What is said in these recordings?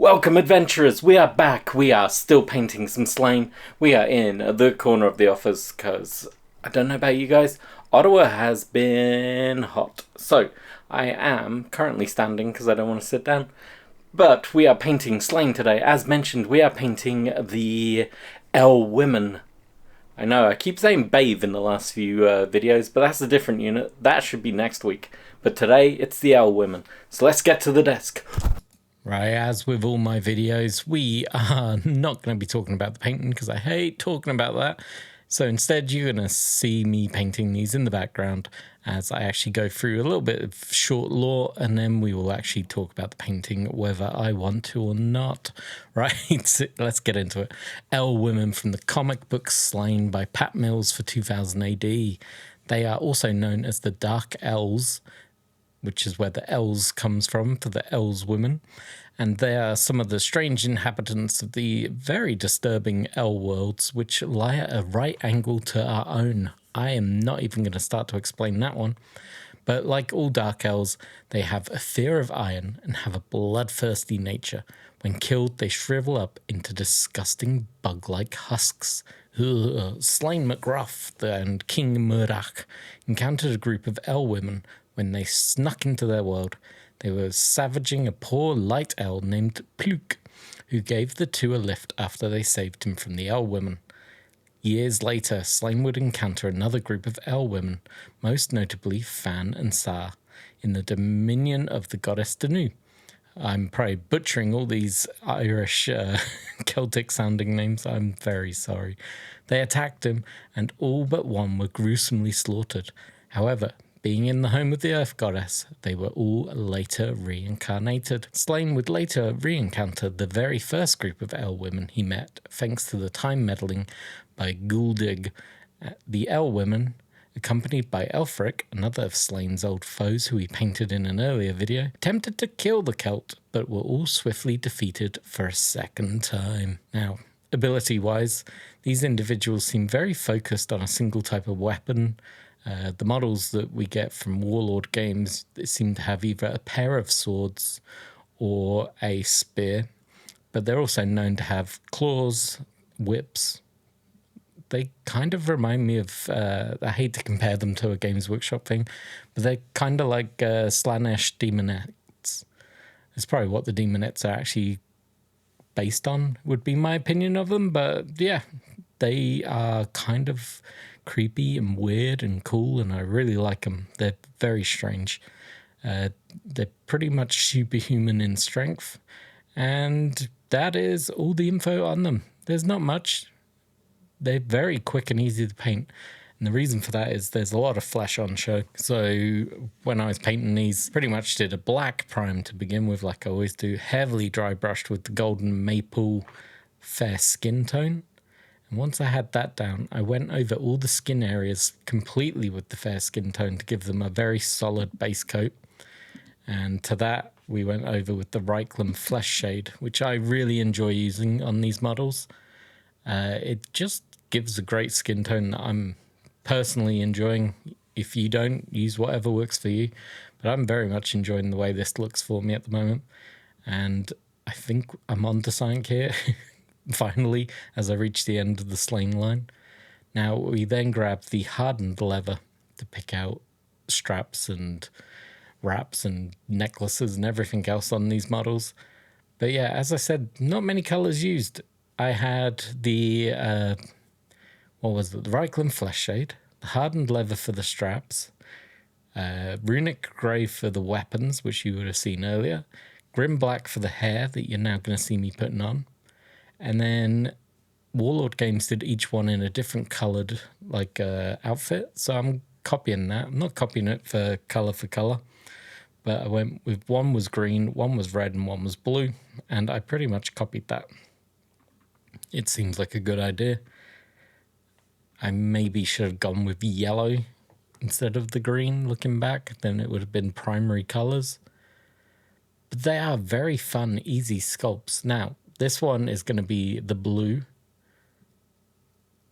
Welcome, adventurers! We are back. We are still painting some slain. We are in the corner of the office because I don't know about you guys. Ottawa has been hot. So I am currently standing because I don't want to sit down. But we are painting slain today. As mentioned, we are painting the L women. I know I keep saying bathe in the last few videos, but that's a different unit. That should be next week. But today it's the L women. So let's get to the desk. Right, as with all my videos, we are not going to be talking about the painting because I hate talking about that. So instead, you're going to see me painting these in the background as I actually go through a little bit of short lore, and then we will actually talk about the painting whether I want to or not. Right, let's get into it. L Women from the comic book Slain by Pat Mills for 2000 AD. They are also known as the Dark Elves, which is where the L's comes from, for the L's women. And they are some of the strange inhabitants of the very disturbing L worlds, which lie at a right angle to our own. I am not even going to start to explain that one. But like all Dark Elves, they have a fear of iron and have a bloodthirsty nature. When killed, they shrivel up into disgusting bug-like husks. Slain McGruff and King Murdoch encountered a group of L women when they snuck into their world. They were savaging a poor light L named Pluk, who gave the two a lift after they saved him from the L women. Years later, Slain would encounter another group of L women, most notably Fan and Sar, in the dominion of the goddess Danu. I'm probably butchering all these Irish Celtic-sounding names. I'm very sorry. They attacked him, and all but one were gruesomely slaughtered. However, being in the home of the Earth Goddess, they were all later reincarnated. Slain would later re-encounter the very first group of L women he met, thanks to the time meddling by Guldig. The L women, accompanied by Elfric, another of Slain's old foes who he painted in an earlier video, attempted to kill the Celt, but were all swiftly defeated for a second time. Now, ability-wise, these individuals seem very focused on a single type of weapon. The models that we get from Warlord Games seem to have either a pair of swords or a spear, but they're also known to have claws, whips. They kind of remind me of, I hate to compare them to a Games Workshop thing, but they're kind of like Slaanesh demonettes. It's probably what the demonettes are actually based on, would be my opinion of them, but yeah, they are kind of creepy and weird and cool, and I really like them. They're very strange. They're pretty much superhuman in strength, and that is all the info on them. There's not much. They're very quick and easy to paint, and the reason for that is there's a lot of flesh on show. So when I was painting these, pretty much did a black prime to begin with, like I always do, heavily dry brushed with the golden maple fair skin tone. And once I had that down, I went over all the skin areas completely with the fair skin tone to give them a very solid base coat. And to that, we went over with the Reikland flesh shade, which I really enjoy using on these models. It just gives a great skin tone that I'm personally enjoying. If you don't, use whatever works for you. But I'm very much enjoying the way this looks for me at the moment. And I think I'm on to something here. Finally, as I reach the end of the Slain line. Now, we then grab the hardened leather to pick out straps and wraps and necklaces and everything else on these models. But yeah, as I said, not many colors used. I had the, the Reikland flesh shade, the hardened leather for the straps, runic grey for the weapons, which you would have seen earlier, grim black for the hair that you're now going to see me putting on. And then Warlord Games did each one in a different coloured outfit. So I'm copying that. I'm not copying it for colour, but I went with one was green, one was red, and one was blue. And I pretty much copied that. It seems like a good idea. I maybe should have gone with yellow instead of the green looking back. Then it would have been primary colours. But they are very fun, easy sculpts. Now, this one is going to be the blue.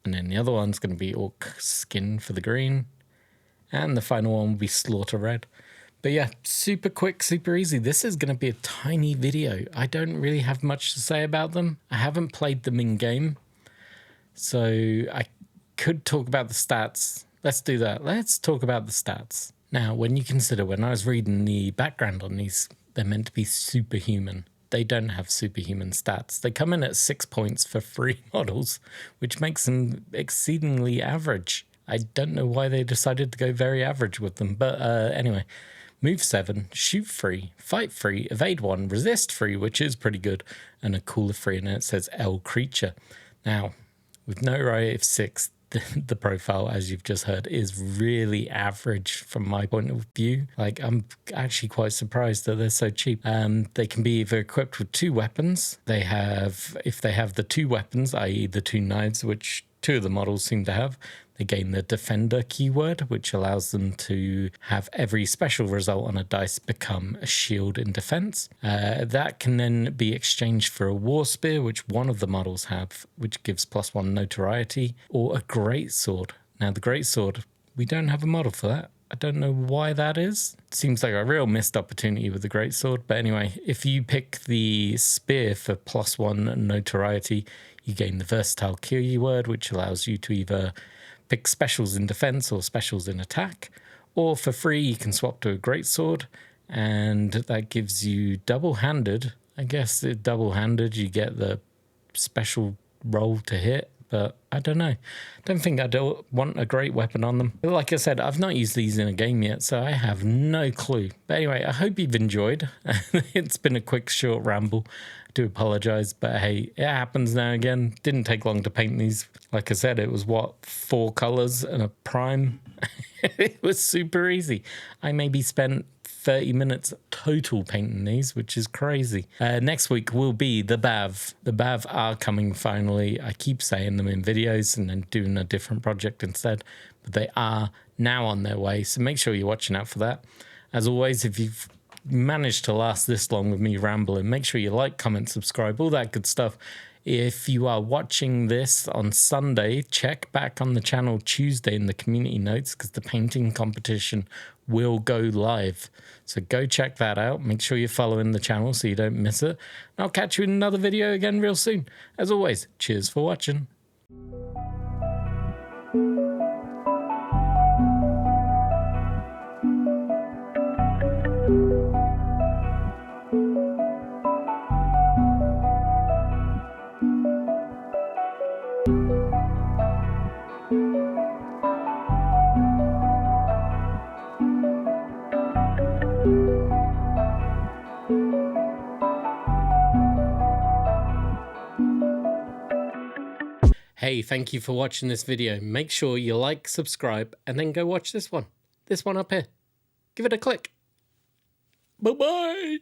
And then the other one's going to be orc skin for the green. And the final one will be slaughter red. But yeah, super quick, super easy. This is going to be a tiny video. I don't really have much to say about them. I haven't played them in game, so I could talk about the stats. Let's do that. Let's talk about the stats. Now, when you consider, when I was reading the background on these, they're meant to be superhuman. They don't have superhuman stats. They come in at 6 points for 3 models, which makes them exceedingly average. I don't know why they decided to go very average with them, but anyway. Move 7, shoot 3, fight 3, evade 1, resist 3, which is pretty good, and a cooler 3, and it says L creature. Now, with notoriety of 6, the profile, as you've just heard, is really average from my point of view. Like, I'm actually quite surprised that they're so cheap. They can be either equipped with 2 weapons. They have, if they have the 2 weapons, i.e. the 2 knives, which 2 of the models seem to have, they gain the defender keyword, which allows them to have every special result on a dice become a shield in defense. That can then be exchanged for a war spear, which one of the models have, which gives +1 notoriety, or a great sword. Now, the great sword, we don't have a model for that. I don't know why that is. It seems like a real missed opportunity with the greatsword. But anyway, if you pick the spear for +1 notoriety, you gain the versatile keyword, which allows you to either pick specials in defense or specials in attack. Or for free, you can swap to a greatsword, and that gives you double-handed. I guess double-handed, you get the special roll to hit. But I don't know. Don't think I don't want a great weapon on them. Like I said, I've not used these in a game yet, so I have no clue. But anyway, I hope you've enjoyed. It's been a quick, short ramble. I do apologise, but hey, it happens now and again. Didn't take long to paint these. Like I said, it was, 4 colours and a prime? It was super easy. I maybe spent 30 minutes total painting these, which is crazy. Next week will be the BAV. The BAV are coming finally. I keep saying them in videos and then doing a different project instead, but they are now on their way, so make sure you're watching out for that. As always, if you've managed to last this long with me rambling, make sure you like, comment, subscribe, all that good stuff. If you are watching this on Sunday, check back on the channel Tuesday in the community notes, because the painting competition will go live. So go check that out. Make sure you're following the channel so you don't miss it. And I'll catch you in another video again real soon. As always, cheers for watching. Hey, thank you for watching this video. Make sure you like, subscribe, and then go watch this one. This one up here. Give it a click. Bye-bye.